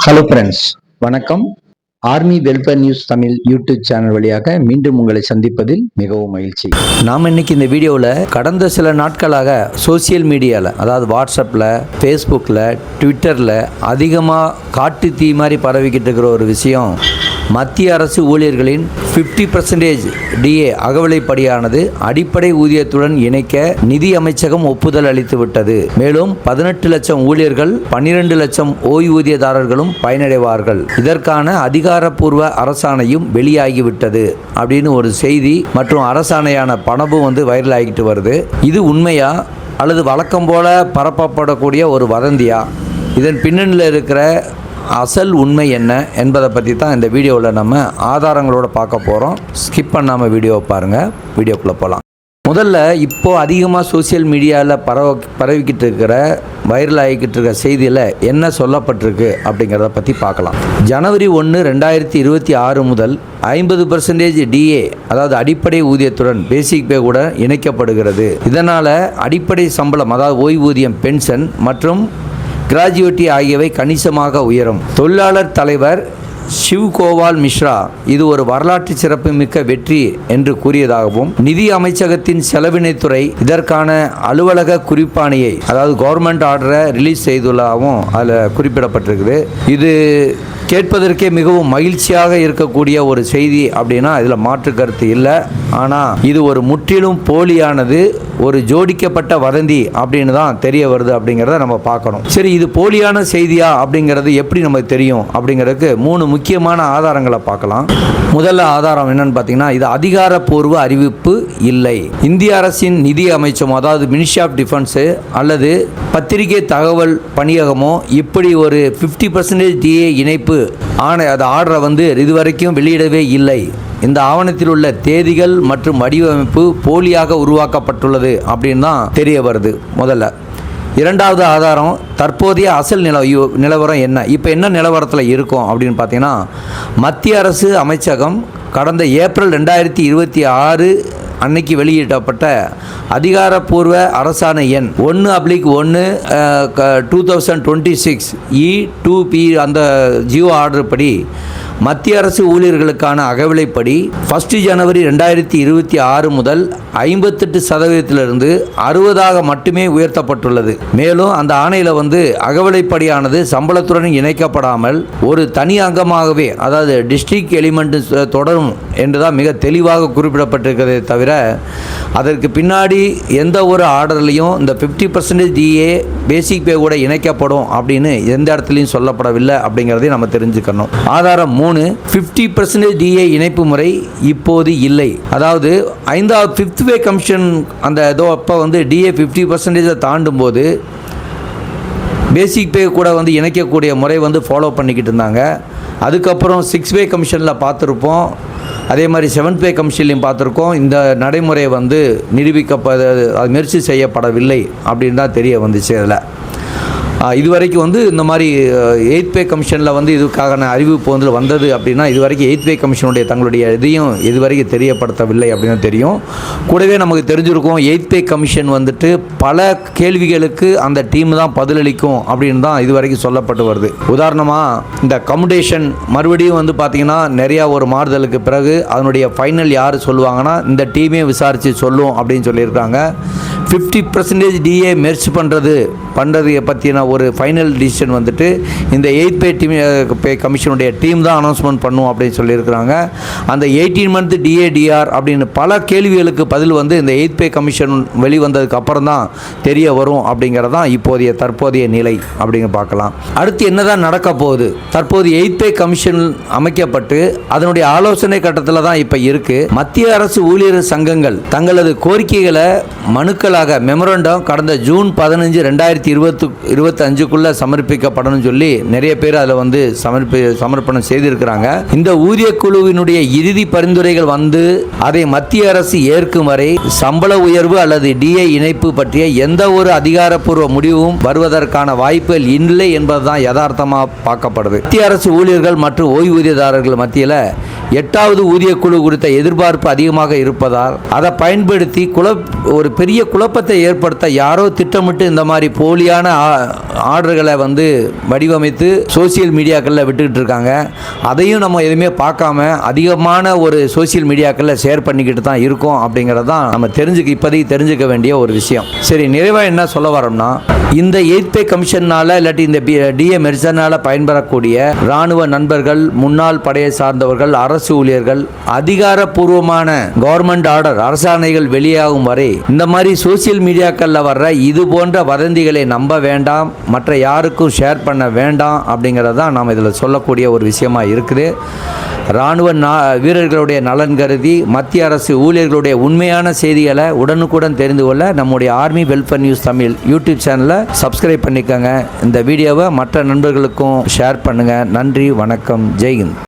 Hello friends, வணக்கம். Army welfare news Tamil YouTube channel வழியாக மீண்டும் உங்களை சந்திப்பதில் மிகவும் மகிழ்ச்சி. நாம் இன்னைக்கு இந்த வீடியோவில் கடந்த சில நாட்களாக சோசியல் மீடியாவில், அதாவது வாட்ஸ்அப்பில், ஃபேஸ்புக்கில், ட்விட்டரில் அதிகமாக காட்டு தீ மாதிரி பரவிக்கிட்டு இருக்கிற ஒரு விஷயம், மத்திய அரசு ஊழியர்களின் 50% டிஏ அகவிலைப்படியானது அடிப்படை ஊதியத்துடன் இணைக்க நிதி அமைச்சகம் ஒப்புதல் அளித்து விட்டது. மேலும் 18 லட்சம் ஊழியர்கள், 12 லட்சம் ஓய்வூதியதாரர்களும் பயனடைவார்கள். இதற்கான அதிகாரப்பூர்வ அரசாணையும் வெளியாகிவிட்டது அப்படின்னு ஒரு செய்தி மற்றும் அரசாணையான பணமும் வைரல் ஆகிட்டு வருது. இது உண்மையா அல்லது வழக்கம் போல பரப்பப்படக்கூடிய ஒரு வதந்தியா? இதன் பின்னணியில் இருக்கிற அசல் உண்மை என்ன என்பதை பற்றி தான் இந்த வீடியோவில் நம்ம ஆதாரங்களோடு பார்க்க போகிறோம். ஸ்கிப் பண்ணாமல் வீடியோவை பாருங்கள். வீடியோக்குள்ளே போகலாம். முதல்ல இப்போது அதிகமாக சோசியல் மீடியாவில் பரவிக்கிட்டு இருக்கிற, வைரல் ஆகிக்கிட்டு இருக்கிற செய்தியில் என்ன சொல்லப்பட்டிருக்கு அப்படிங்கிறத பற்றி பார்க்கலாம். ஜனவரி 1, 2026 முதல் 50% டிஏ, அதாவது அடிப்படை ஊதியத்துடன் பேசிக் பே கூட இணைக்கப்படுகிறது. இதனால் அடிப்படை சம்பளம், அதாவது ஓய்வூதியம், பென்ஷன் மற்றும் கிராஜுவேட்டி ஆகியவை கணிசமாக உயரும். தொழிலாளர் தலைவர் சிவ்கோவால் மிஸ்ரா இது ஒரு வரலாற்று சிறப்புமிக்க வெற்றி என்று கூறியதாகவும், நிதி அமைச்சகத்தின் செலவினைத்துறை இதற்கான அலுவலக குறிப்பாணையை, அதாவது கவர்மெண்ட் ஆர்டரை ரிலீஸ் செய்துள்ளதாகவும் அதில் குறிப்பிடப்பட்டிருக்குது. இது கேட்பதற்கே மிகவும் மகிழ்ச்சியாக இருக்கக்கூடிய ஒரு செய்தி அப்படின்னா இதில் மாற்று கருத்து இல்லை. ஆனால் இது ஒரு முற்றிலும் போலியானது, ஒரு ஜோடிக்கப்பட்ட வதந்தி அப்படின்னு தான் தெரிய வருது அப்படிங்கிறத நம்ம பார்க்கணும். சரி, இது போலியான செய்தியா அப்படிங்கிறது எப்படி நமக்கு தெரியும் அப்படிங்கிறதுக்கு 3 முக்கியமான ஆதாரங்களை பார்க்கலாம். முதல்ல ஆதாரம் என்னன்னு பார்த்தீங்கன்னா, இது அதிகாரப்பூர்வ அறிவிப்பு இல்லை. இந்திய அரசின் நிதி அமைச்சகம், அதாவது மினிஸ்ட்ரி ஆஃப் டிஃபென்ஸு அல்லது பத்திரிகை தகவல் பணியகமோ இப்படி ஒரு 50% டிஏ இணைப்பு ஆர்டரை இதுவரைக்கும் வெளியிடவே இல்லை. இந்த ஆவணத்தில் உள்ள தேதிகள் மற்றும் வடிவமைப்பு போலியாக உருவாக்கப்பட்டுள்ளது அப்படின்னு தான் தெரிய வருது. முதல்ல. இரண்டாவது ஆதாரம், தற்போதைய அசல் நிலவரம் என்ன, இப்போ என்ன நிலவரத்தில் இருக்கும் அப்படின்னு பார்த்தீங்கன்னா, மத்திய அரசு அமைச்சகம் கடந்த ஏப்ரல் 2026 அன்னைக்கு வெளியிடப்பட்ட அதிகாரப்பூர்வ அரசாணை எண் 1/1 2026 E2P அந்த ஜியோ ஆர்டர் படி மத்திய அரசு ஊழியர்களுக்கான அகவிலைப்படி 1 ஜனவரி 2026 முதல் 58% 60% மட்டுமே உயர்த்தப்பட்டுள்ளது. மேலும் அந்த ஆணையில் அகவிலைப்படியானது சம்பளத்துடன் இணைக்கப்படாமல் ஒரு தனி அங்கமாகவே, அதாவது டிஸ்ட்ரிக்ட் எலிமெண்ட் தொடரும் என்றுதான் மிக தெளிவாக குறிப்பிடப்பட்டிருக்கிறதே தவிர, அதற்கு பின்னாடி எந்த ஒரு ஆர்டர்லையும் இந்த 50% டிஏ பேசிக் பே கூட இணைக்கப்படும் அப்படின்னு எந்த இடத்துலையும் சொல்லப்படவில்லை அப்படிங்கிறதையும் நம்ம தெரிஞ்சுக்கணும். ஆதாரம் 3, 50% டிஏ இணைப்பு முறை இப்போது இல்லை. அதாவது 5th பே கமிஷன் அந்த அப்போ டிஏ 50% தாண்டும் போது பேசிக் பே கூட இணைக்கக்கூடிய முறை ஃபாலோ பண்ணிக்கிட்டு இருந்தாங்க. அதுக்கப்புறம் 6th பே கமிஷனில் பார்த்துருப்போம், அதே மாதிரி 7th பே கமிஷன்லையும் பார்த்துருக்கோம். இந்த நடைமுறை முயற்சி செய்யப்படவில்லை அப்படின்னு தான் தெரிய வந்துச்சு. அதில் இதுவரைக்கும் இந்த மாதிரி 8th பே கமிஷனில் இதுக்கான அறிவிப்பு வந்தது அப்படின்னா, இதுவரைக்கும் 8th பே கமிஷனுடைய தங்களுடைய இதையும் இதுவரைக்கும் தெரியப்படுத்தவில்லை அப்படின்னு தெரியும். கூடவே நமக்கு தெரிஞ்சிருக்கும், 8th பே கமிஷன் பல கேள்விகளுக்கு அந்த டீம் தான் பதிலளிக்கும் அப்படின்னு தான் இதுவரைக்கும் சொல்லப்பட்டு வருது. உதாரணமாக இந்த கம்யூடேஷன் மறுபடியும் பார்த்திங்கன்னா நிறையா ஒரு மாறுதலுக்கு பிறகு அதனுடைய ஃபைனல் யார் சொல்லுவாங்கன்னா இந்த டீமே விசாரித்து சொல்லும் அப்படின்னு சொல்லியிருக்காங்க. 50% டிஏ மெர்ஜ் பண்ணுறது பற்றின ஒரு ஃபைனல் டிசிஷன் இந்த 8th பே கமிஷனுடைய டீம் தான் அனௌன்ஸ்மெண்ட் பண்ணும் அப்படின்னு சொல்லியிருக்கிறாங்க. அந்த 18 month டிஏடிஆர் அப்படின்னு பல கேள்விகளுக்கு பதில் இந்த 8th பே கமிஷன் வெளிவந்ததுக்கு அப்புறம் தான் தெரிய வரும் அப்படிங்கிறது தான் தற்போதைய நிலை அப்படிங்க பார்க்கலாம். அடுத்து என்னதான் நடக்க போகுது? தற்போது 8th பே கமிஷன் அமைக்கப்பட்டு அதனுடைய ஆலோசனை கட்டத்தில் தான் இப்போ இருக்குது. மத்திய அரசு ஊழியர் சங்கங்கள் தங்களது கோரிக்கைகளை மனுக்களாக மெமரண்டம் கடந்த ஜூன் 15, 2025 சமர்ப்பிக்கப்படணும் சொல்லி நிறைய பேர் அதில் சமர்ப்பணம் செய்திருக்கிறாங்க. இந்த ஊதிய குழுவினுடைய இறுதி பரிந்துரைகள் அதை மத்திய அரசு ஏற்கும் வரை சம்பள உயர்வு அல்லது டிஏ இணைப்பு பற்றிய எந்த ஒரு அதிகாரப்பூர்வ முடிவும் வருவதற்கான வாய்ப்புகள் இல்லை என்பதுதான் யதார்த்தமாக பார்க்கப்படுது. மத்திய அரசு ஊழியர்கள் மற்றும் ஓய்வூதியதாரர்கள் மத்தியில் 8வது ஊதிய குழு குறித்த எதிர்பார்ப்பு அதிகமாக இருப்பதால் அதை பயன்படுத்தி ஒரு பெரிய குழப்பத்தை ஏற்படுத்த யாரோ திட்டமிட்டு இந்த மாதிரி போலியான ஆர்டர்களை வந்து வடிவமைத்து சோசியல் மீடியாக்களில் விட்டுக்கிட்டு இருக்காங்க. அதையும் நம்ம எதுவுமே பார்க்காம அதிகமான ஒரு சோசியல் மீடியாக்களில் ஷேர் பண்ணிக்கிட்டு தான் இருக்கோம் அப்படிங்கிறது தான் நம்ம இப்போதைக்கு தெரிஞ்சுக்க வேண்டிய ஒரு விஷயம். சரி, நிறைவாக என்ன சொல்ல வரோம்னா, இந்த 8th பே கமிஷனால் இல்லாட்டி இந்த டிஏ மெர்ஜர்னால் பயன்பெறக்கூடிய இராணுவ நண்பர்கள், முன்னாள் படையை சார்ந்தவர்கள், அரசு ஊழியர்கள் அதிகாரப்பூர்வமான கவர்மெண்ட் ஆர்டர் அரசாணைகள் வெளியாகும் வரை இந்த மாதிரி சோசியல் மீடியாக்களில் வர்ற இது போன்ற வதந்திகளை நம்ப வேண்டாம், மற்ற யாருக்கும் ஷேர் பண்ண வேண்டாம் அப்படிங்கிறது தான் நாம் இதில் சொல்லக்கூடிய ஒரு விஷயமா இருக்குது. இராணுவ வீரர்களுடைய நலன் கருதி மத்திய அரசு ஊழியர்களுடைய உண்மையான செய்திகளை உடனுக்குடன் தெரிந்து கொள்ள நம்முடைய army welfare news Tamil YouTube சேனலை சப்ஸ்கிரைப் பண்ணிக்கோங்க. இந்த வீடியோவை மற்ற நண்பர்களுக்கும் ஷேர் பண்ணுங்கள். நன்றி, வணக்கம், ஜெய்ஹிந்த்.